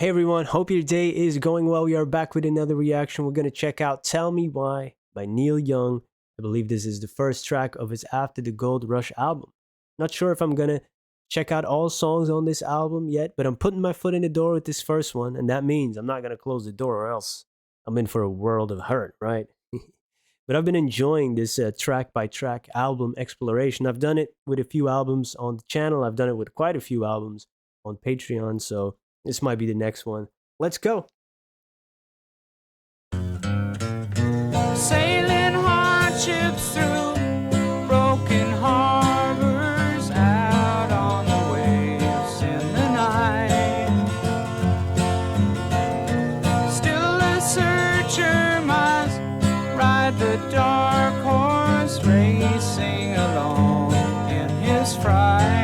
Hey everyone, hope your day is going well. We are back with another reaction. We're going to check out Tell Me Why by Neil Young. I believe this is the first track of his After the Gold Rush album. Not sure if I'm going to check out all songs on this album yet, but I'm putting my foot in the door with this first one, and that means I'm not going to close the door or else I'm in for a world of hurt, right? But I've been enjoying this track by track album exploration. I've done it with a few albums on the channel, I've done it with quite a few albums on Patreon, so this might be the next one. Let's go. Sailing hardships through broken harbors, out on the waves in the night. Still a searcher must ride the dark horse, racing alone in his fright.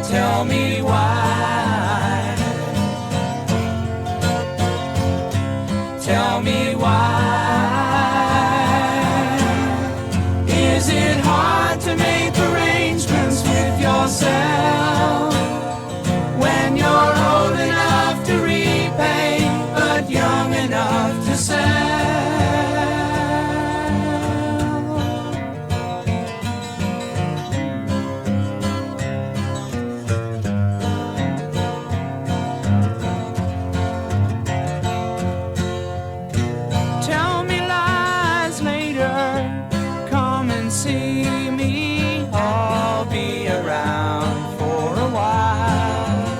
Tell me why. Tell me why. Is it hard to make arrangements with yourself when you're old enough to repay but young enough to sell? Tell me lies later, come and see me, I'll be around for a while.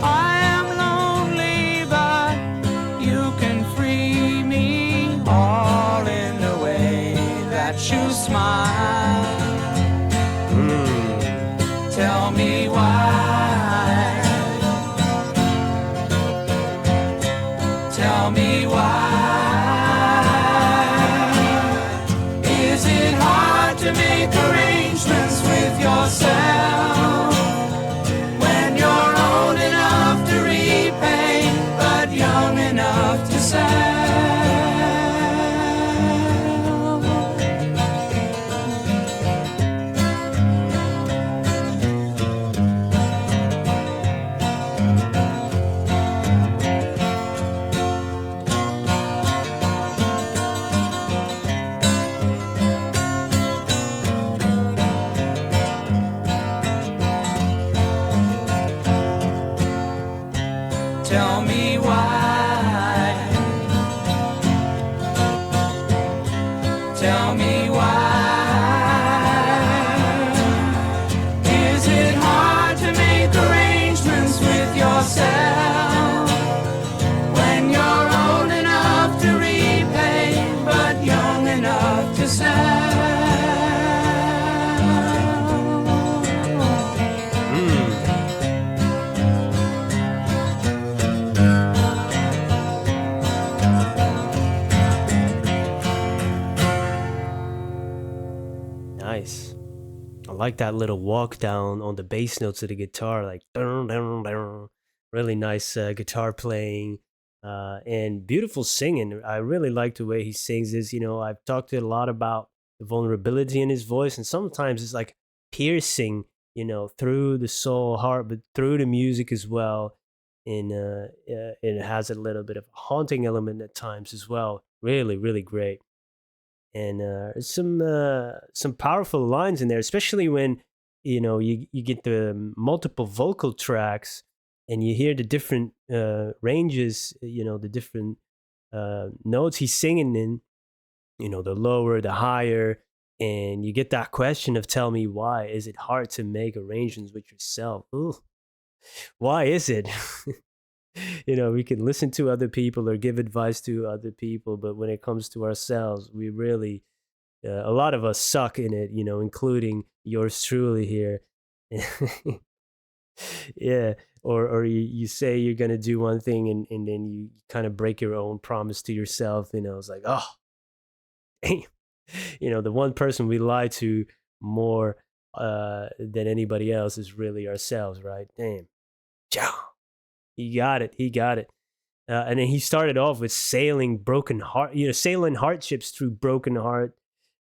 I am lonely, but you can free me, all in the way that you smile. Tell me why. Tell me why. Is it hard to make arrangements with yourself when you're old enough to repay but young enough to sell? Tell me why. Tell me why. Is it hard to make arrangements with yourself when you're old enough to repay but young enough to sell? Nice. I like that little walk down on the bass notes of the guitar, like dun, dun, dun. Really nice guitar playing and beautiful singing. I really like the way he sings this. I've talked a lot about the vulnerability in his voice, and sometimes it's like piercing, through the soul, heart, but through the music as well. And it has a little bit of a haunting element at times as well. Really, really great. And some powerful lines in there, especially when you get the multiple vocal tracks and you hear the different ranges, the different notes he's singing in, the lower, the higher, and you get that question of tell me why is it hard to make arrangements with yourself? Ooh, why is it? We can listen to other people or give advice to other people, but when it comes to ourselves, we really, a lot of us suck in it, including yours truly here. Yeah, or you say you're gonna do one thing and then you kind of break your own promise to yourself. It's like, oh, damn. The one person we lie to more than anybody else is really ourselves, right? Damn. Ciao. He got it. He got it. And then he started off with sailing hardships through broken heart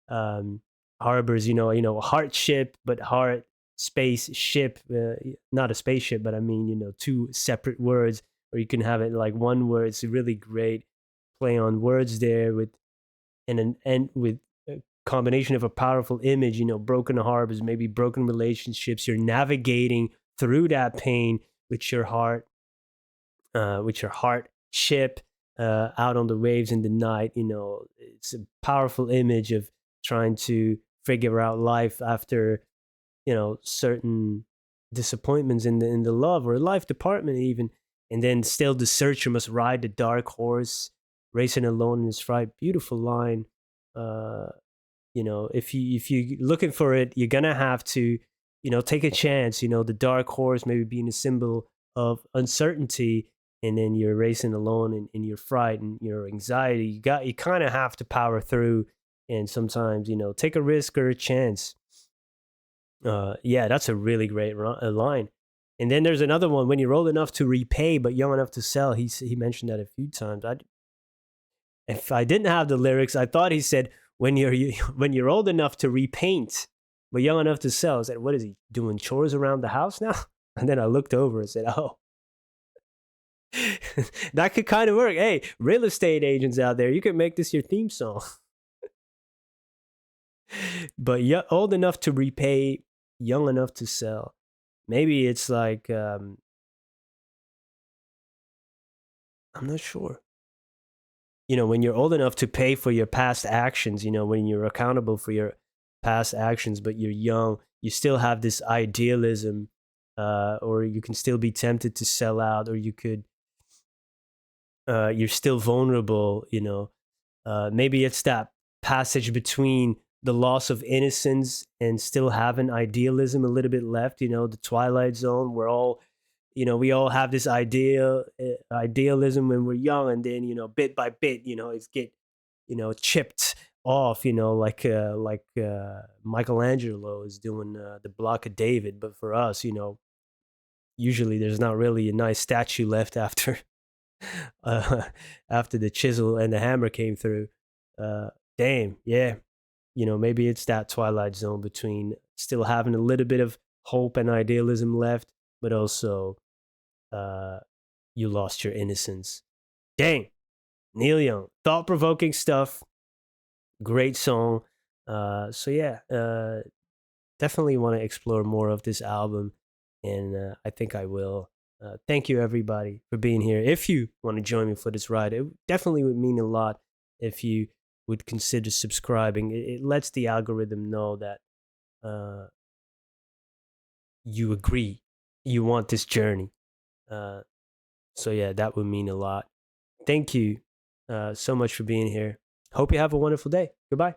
harbors. Heart ship, but heart spaceship, not a spaceship, but I mean, two separate words, or you can have it like one word. It's a really great play on words there with and with a combination of a powerful image, broken harbors, maybe broken relationships. You're navigating through that pain with your heart, ship out on the waves in the night. It's a powerful image of trying to figure out life after certain disappointments in the love or life department even, and then still the searcher must ride the dark horse, racing alone in his fright. Beautiful line. uh if you looking for it, you're gonna have to take a chance. The dark horse maybe being a symbol of uncertainty, and then you're racing alone in your fright and your anxiety. You kind of have to power through, and sometimes take a risk or a chance. Yeah, that's a really great line. And then there's another one: when you're old enough to repay but young enough to sell. He mentioned that a few times. If I didn't have the lyrics, I thought he said when when you're old enough to repaint but young enough to sell. I said, what is he doing, chores around the house now? And then I looked over and said, oh, that could kind of work. Hey, real estate agents out there, you could make this your theme song. But yeah, old enough to repay, young enough to sell. Maybe it's like I'm not sure. When you're old enough to pay for your past actions, when you're accountable for your past actions, but you're young, you still have this idealism, or you can still be tempted to sell out, or you're still vulnerable. Maybe it's that passage between the loss of innocence and still having idealism a little bit left. The twilight zone. We all have this idealism when we're young, and then bit by bit, it's get chipped off. Like Michelangelo is doing the block of David. But for us, usually there's not really a nice statue left after after the chisel and the hammer came through. Damn, yeah. Maybe it's that twilight zone between still having a little bit of hope and idealism left, but also you lost your innocence. Dang, Neil Young, thought-provoking stuff. Great song. So yeah, definitely want to explore more of this album, and I think I will. Thank you everybody for being here. If you want to join me for this ride, it definitely would mean a lot if you would consider subscribing. It lets the algorithm know that you agree, you want this journey. So yeah, that would mean a lot. Thank you so much for being here. Hope you have a wonderful day. Goodbye.